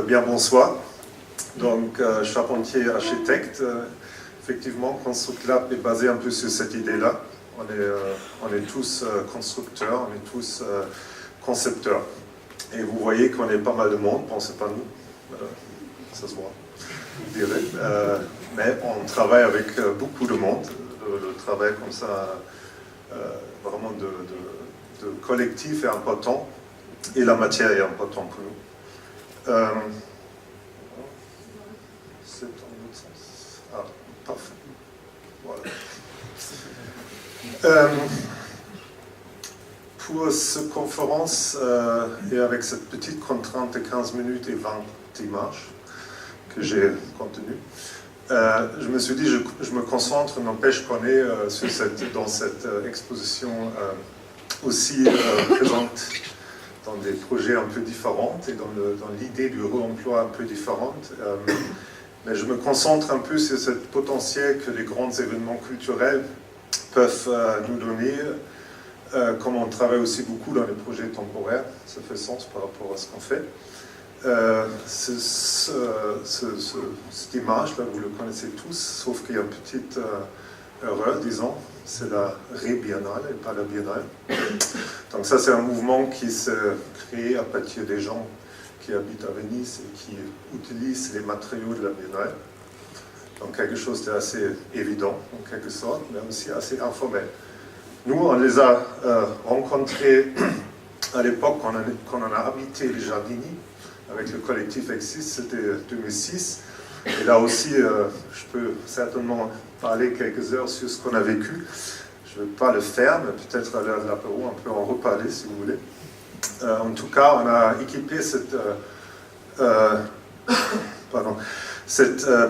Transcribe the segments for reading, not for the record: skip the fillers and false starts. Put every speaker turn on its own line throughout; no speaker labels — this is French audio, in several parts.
bien bonsoir. Donc, charpentier architecte, effectivement, Construct Lab est basé un peu sur cette idée-là. On est tous constructeurs, on est tous concepteurs. Et vous voyez qu'on est pas mal de monde, pensez pas nous, ça se voit, je dirais. Mais on travaille avec beaucoup de monde. Le travail comme ça, vraiment de collectif est important, et la matière est importante pour nous. C'est dans l'autre sens. Ah, parfait. Voilà. Pour cette conférence, et avec cette petite contrainte de 15 minutes et 20 images que j'ai contenues, je me suis dit, je me concentre, n'empêche qu'on est dans cette exposition aussi présente dans des projets un peu différents et dans l'idée du réemploi un peu différente. Mais je me concentre un peu sur ce potentiel que les grands événements culturels peuvent nous donner, comme on travaille aussi beaucoup dans les projets temporaires, ça fait sens par rapport à ce qu'on fait. Cette image-là, vous le connaissez tous, sauf qu'il y a une petite erreur, disons, c'est la Ré-Biennale et pas la Biennale. Donc ça, c'est un mouvement qui s'est créé à partir des gens qui habitent à Venise et qui utilisent les matériaux de la Biennale. Donc quelque chose d'assez évident, en quelque sorte, mais aussi assez informel. Nous, on les a rencontrés à l'époque quand on a habité les Jardini, avec le collectif Exis, c'était 2006. Et là aussi, je peux certainement parler quelques heures sur ce qu'on a vécu. Je ne vais pas le faire, mais peut-être à l'heure de l'apéro, on peut en reparler si vous voulez. En tout cas, on a équipé cette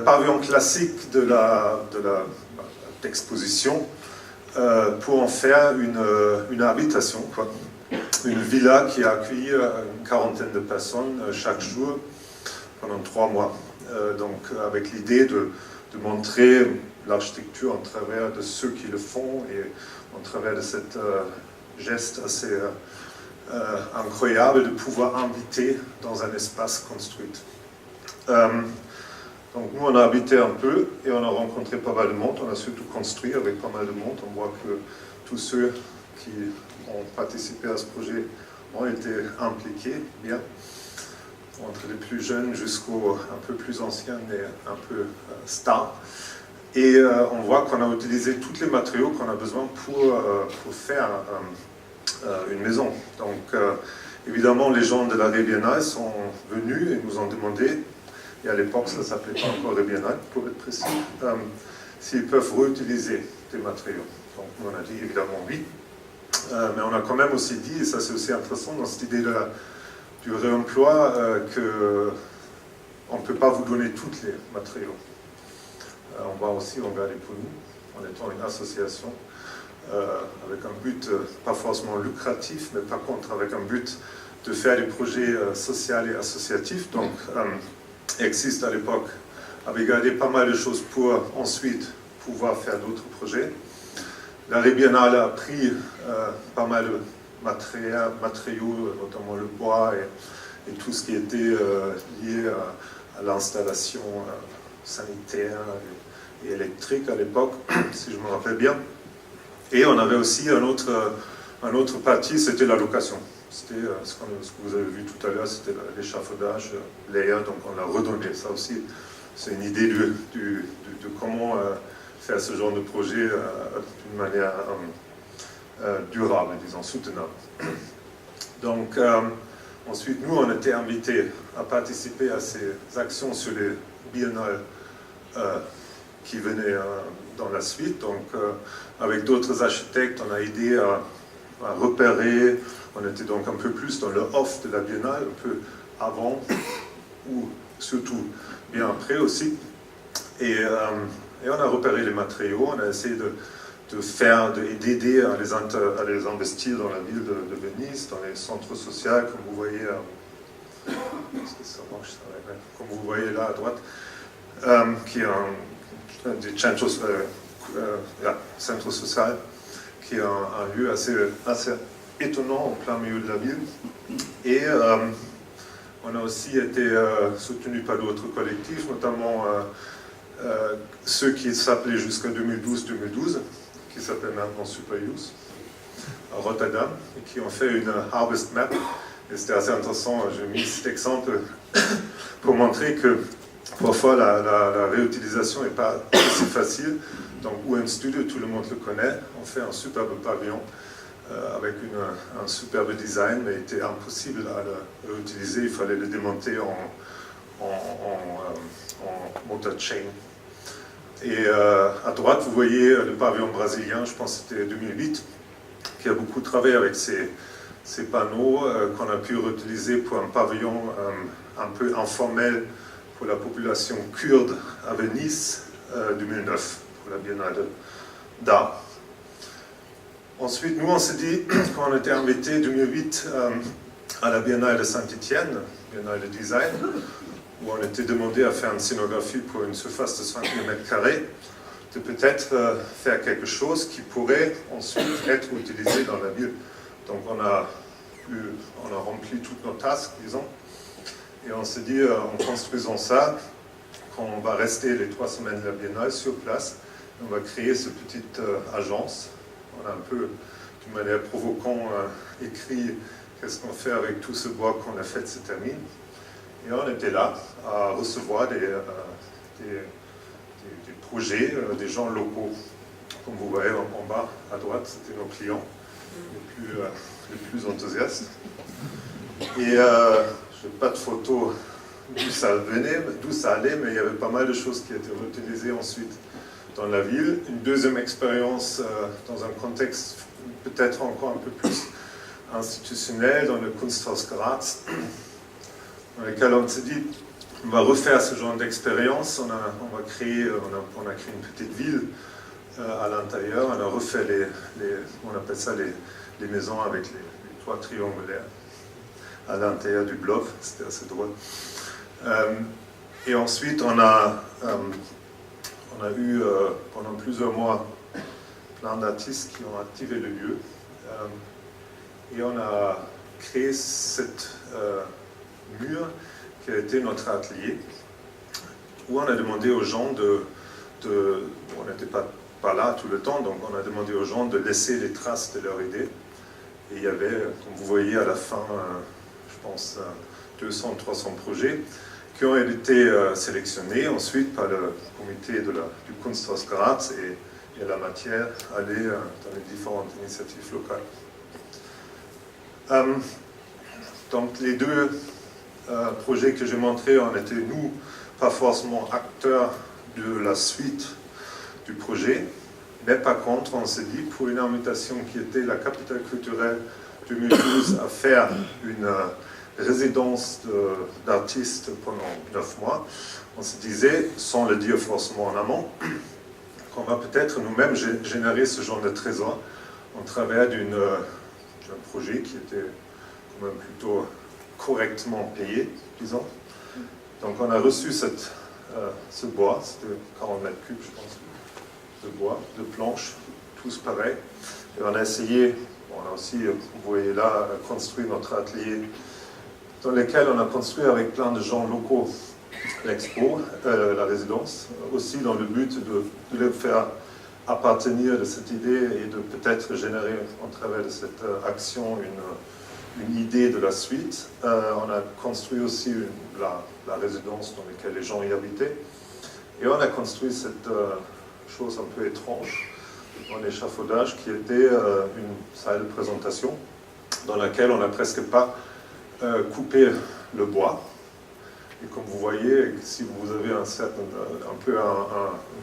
pavillon classique de l'exposition pour en faire une habitation, quoi. Une villa qui a accueilli une quarantaine de personnes chaque jour pendant 3 mois. Donc avec l'idée de montrer l'architecture en travers de ceux qui le font et en travers de cet geste assez incroyable de pouvoir inviter dans un espace construit. Donc nous on a habité un peu et on a rencontré pas mal de monde, on a surtout construit avec pas mal de monde. On voit que tous ceux qui ont participé à ce projet ont été impliqués bien, entre les plus jeunes jusqu'aux un peu plus anciens et un peu stars. Et on voit qu'on a utilisé tous les matériaux qu'on a besoin pour faire une maison. Donc évidemment les gens de la Biennale sont venus et nous ont demandé, et à l'époque ça ne s'appelait pas encore la Biennale pour être précis, s'ils peuvent réutiliser des matériaux. Donc nous on a dit évidemment oui. Mais on a quand même aussi dit, et ça c'est aussi intéressant dans cette idée du réemploi, qu'on ne peut pas vous donner tous les matériaux. On va aussi regarder pour nous, en étant une association, avec un but pas forcément lucratif, mais par contre avec un but de faire des projets sociaux et associatifs. Donc Exist à l'époque avait gardé pas mal de choses pour ensuite pouvoir faire d'autres projets. La Biennale a pris pas mal de matériaux, notamment le bois et tout ce qui était lié à l'installation sanitaire et électrique à l'époque, si je me rappelle bien. Et on avait aussi un autre partie, c'était la location. C'était ce que vous avez vu tout à l'heure, c'était l'échafaudage, l'air, donc on l'a redonné. Ça aussi, c'est une idée de comment faire ce genre de projet d'une manière durable, disons, soutenable. Donc, ensuite, nous, on était invités à participer à ces actions sur les biennales qui venaient dans la suite. Donc, avec d'autres architectes, on a aidé à repérer. On était donc un peu plus dans le off de la biennale, un peu avant, ou surtout bien après aussi. Et on a repéré les matériaux, on a essayé d'aider à les investir dans la ville de Venise, dans les centres sociaux, comme vous voyez, est-ce que ça marche, ça, comme vous voyez là à droite, qui est des centres sociaux, qui est un lieu assez étonnant au plein milieu de la ville. Et On a aussi été soutenu par d'autres collectifs, notamment ceux qui s'appelaient jusqu'à 2012, qui s'appellent maintenant Superuse, à Rotterdam, et qui ont fait une Harvest Map. Et c'était assez intéressant, j'ai mis cet exemple pour montrer que parfois la réutilisation n'est pas aussi facile. Donc UN Studio, tout le monde le connaît, on fait un superbe pavillon avec un superbe design, mais il était impossible à le réutiliser, il fallait le démonter en motor chain. Et à droite, vous voyez le pavillon brésilien, je pense que c'était 2008, qui a beaucoup travaillé avec ces panneaux qu'on a pu réutiliser pour un pavillon un peu informel pour la population kurde à Venise 2009, pour la Biennale d'art. Ensuite, nous, on s'est dit, quand on était invité 2008 à la Biennale de Saint-Étienne, Biennale de design, où on était demandé à faire une scénographie pour une surface de 5 km², de peut-être faire quelque chose qui pourrait ensuite être utilisé dans la ville. Donc on a rempli toutes nos tasks, disons, et on s'est dit, en construisant ça, quand on va rester les 3 semaines de la Biennale sur place, on va créer cette petite agence. On a un peu, d'une manière provocante, écrit qu'est-ce qu'on fait avec tout ce bois qu'on a fait cette année. Et on était là à recevoir des projets, des gens locaux. Comme vous voyez en bas à droite, c'était nos clients les plus enthousiastes. Et je n'ai pas de photo d'où ça allait, mais il y avait pas mal de choses qui étaient réutilisées ensuite dans la ville. Une deuxième expérience dans un contexte peut-être encore un peu plus institutionnel, dans le Kunsthaus Graz, dans lequel on s'est dit, on va refaire ce genre d'expérience, on a créé une petite ville à l'intérieur, on a refait on appelle ça les maisons avec les toits triangulaires à l'intérieur du bloc, c'était assez drôle. Et ensuite, on a eu pendant plusieurs mois plein d'artistes qui ont activé le lieu et on a créé cette mur qui a été notre atelier où on a demandé aux gens on n'était pas là tout le temps, donc on a demandé aux gens de laisser les traces de leur idée. Et il y avait, comme vous voyez à la fin, je pense 200-300 projets qui ont été sélectionnés ensuite par le comité du Kunsthaus Graz et la matière allait dans les différentes initiatives locales. Donc les deux projets que j'ai montrés, on était nous pas forcément acteurs de la suite du projet, mais par contre on s'est dit pour une invitation qui était la capitale culturelle 2012 à faire une résidence d'artistes pendant 9 mois, on se disait, sans le dire forcément en amont, qu'on va peut-être nous-mêmes générer ce genre de trésor en travers d'un projet qui était quand même plutôt correctement payé, disons. Donc on a reçu ce bois, c'était 40 mètres cubes, je pense, de bois, de planches, tous pareils. Et on a essayé, on a aussi, vous voyez là, construit notre atelier dans lequel on a construit avec plein de gens locaux l'expo, la résidence, aussi dans le but de les faire appartenir de cette idée et de peut-être générer en travers de cette action une idée de la suite. On a construit aussi la résidence dans laquelle les gens y habitaient et on a construit cette chose un peu étrange, un échafaudage qui était une salle de présentation dans laquelle on n'a presque pas coupé le bois. Et comme vous voyez, si vous avez une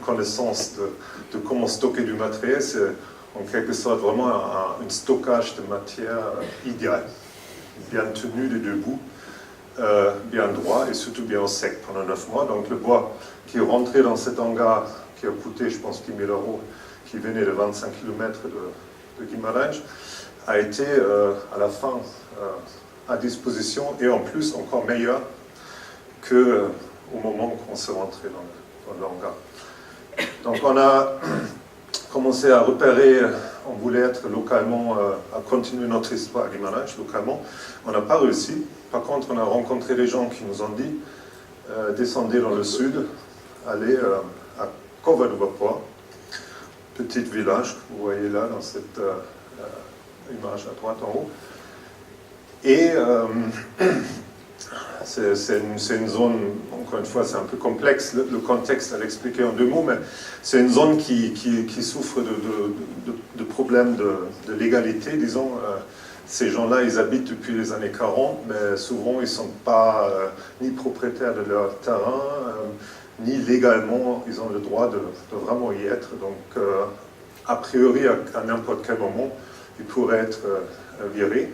connaissance de comment stocker du matériel, c'est en quelque sorte vraiment un stockage de matière idéal, bien tenu des deux bouts, bien droit et surtout bien sec pendant 9 mois. Donc le bois qui est rentré dans cet hangar, qui a coûté, je pense, 10 000 €, qui venait de 25 km de Guimarães, a été à la fin à disposition et en plus encore meilleur qu'au moment où on s'est rentré dans le hangar. Donc on a commencé à repérer on voulait être localement, à continuer notre histoire à Guimarães, localement. On n'a pas réussi. Par contre, on a rencontré des gens qui nous ont dit descendez dans le sud, allez à Cova do Vapor, petit village que vous voyez là dans cette image à droite en haut. Et c'est une zone, encore une fois, c'est un peu complexe, le contexte à l'expliquer en 2 mots, mais c'est une zone qui souffre de problèmes de légalité, disons. Ces gens-là, ils habitent depuis les années 40, mais souvent, ils ne sont pas ni propriétaires de leur terrain, ni légalement, ils ont le droit de vraiment y être. Donc, a priori, à n'importe quel moment, ils pourraient être virés.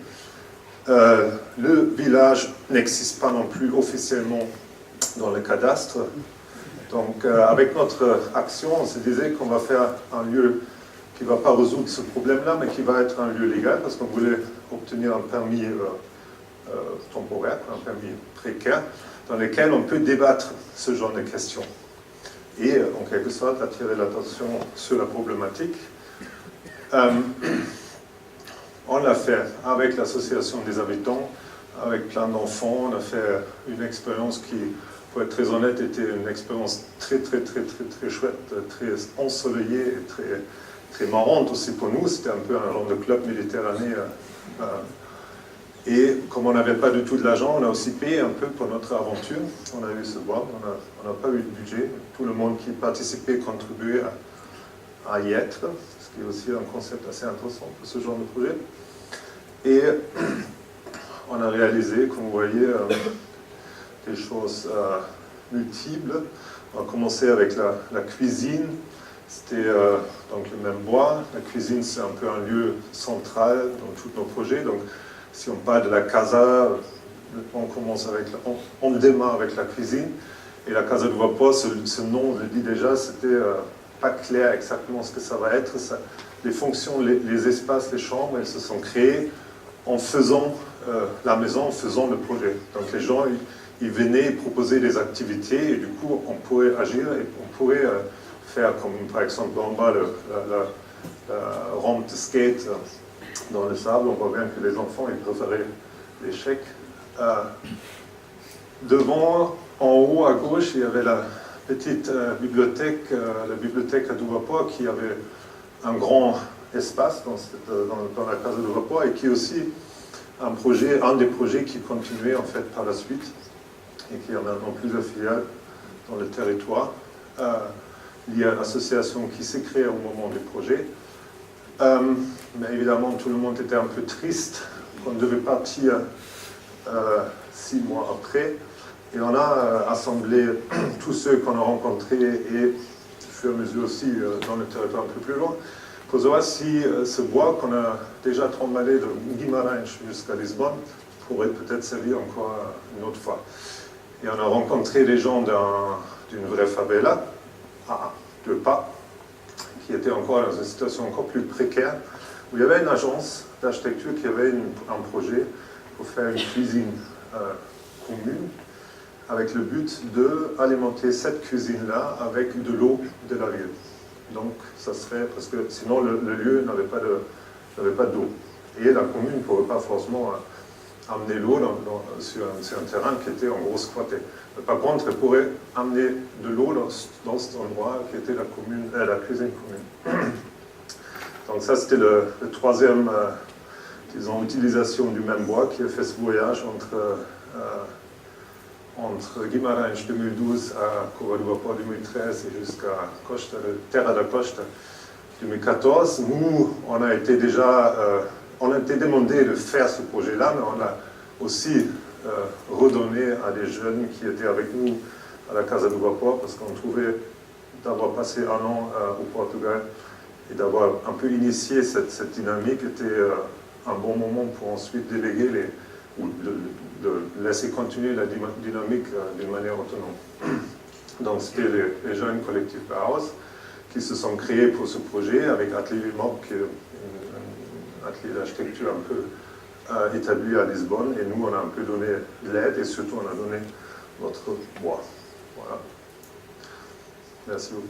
Le village n'existe pas non plus officiellement dans le cadastre. Donc, avec notre action, on se disait qu'on va faire un lieu qui ne va pas résoudre ce problème-là, mais qui va être un lieu légal, parce qu'on voulait obtenir un permis temporaire, un permis précaire, dans lequel on peut débattre ce genre de questions. Et, en quelque sorte, attirer l'attention sur la problématique. On l'a fait avec l'association des habitants, avec plein d'enfants. On a fait une expérience qui, pour être très honnête, était une expérience très chouette, très ensoleillée et très marrante aussi pour nous. C'était un peu un genre de club méditerranéen. Et comme on n'avait pas du tout de l'argent, on a aussi payé un peu pour notre aventure. On a eu ce bois, on n'a pas eu de budget. Tout le monde qui participait contribuait à y être, ce qui est aussi un concept assez intéressant pour ce genre de projet. Et on a réalisé, comme vous voyez, des choses multiples. On a commencé avec la cuisine. C'était donc le même bois. La cuisine, c'est un peu un lieu central dans tous nos projets. Donc, si on parle de la casa, on démarre avec la cuisine. Et la Casa do Vapor, ce nom le dit déjà, c'était pas clair exactement ce que ça va être. Les fonctions, les espaces, les chambres, elles se sont créées en faisant la maison, en faisant le projet. Donc les gens, ils venaient proposer des activités et du coup, on pourrait agir et on pourrait faire comme par exemple en bas la rampe de skate dans le sable. On voit bien que les enfants, ils préféraient l'échec. Devant, en haut à gauche, il y avait la petite bibliothèque, la bibliothèque à do Vapor, qui avait un grand espace dans la Casa do Vapor et qui est aussi un des projets qui continuait en fait par la suite et qui a maintenant plusieurs filiales dans le territoire. Il y a une association qui s'est créée au moment du projet. Mais évidemment, tout le monde était un peu triste qu'on devait partir 6 mois après. Et on a assemblé tous ceux qu'on a rencontrés et, au fur et à mesure aussi, dans le territoire un peu plus loin, pour savoir si ce bois qu'on a déjà trimballé de Guimarães jusqu'à Lisbonne pourrait peut-être servir encore une autre fois. Et on a rencontré des gens d'une vraie favela, à 2 pas, qui était encore dans une situation encore plus précaire, où il y avait une agence d'architecture qui avait un projet pour faire une cuisine commune, avec le but d'alimenter cette cuisine-là avec de l'eau de la ville. Donc, ça serait, parce que sinon le lieu n'avait pas d'eau. Et la commune ne pourrait pas forcément amener l'eau sur un terrain qui était en gros squatté. Par contre, elle pourrait amener de l'eau dans cet endroit qui était la cuisine commune. Donc ça, c'était le troisième, disons, utilisation du même bois qui a fait ce voyage entre Guimarães 2012 à Cova do Vapor 2013 et jusqu'à Terra da Costa 2014. Nous, on a été demandé de faire ce projet-là, mais on a aussi redonné à des jeunes qui étaient avec nous à la Casa do Vapor, parce qu'on trouvait d'avoir passé 1 an au Portugal et d'avoir un peu initié cette dynamique était un bon moment pour ensuite déléguer ou de laisser continuer la dynamique d'une manière autonome. Donc c'était les jeunes collectifs Bauhaus qui se sont créés pour ce projet avec Atelier Vimob, qui est un atelier d'architecture un peu établi à Lisbonne, et nous on a un peu donné l'aide et surtout on a donné notre bois. Voilà. Merci beaucoup.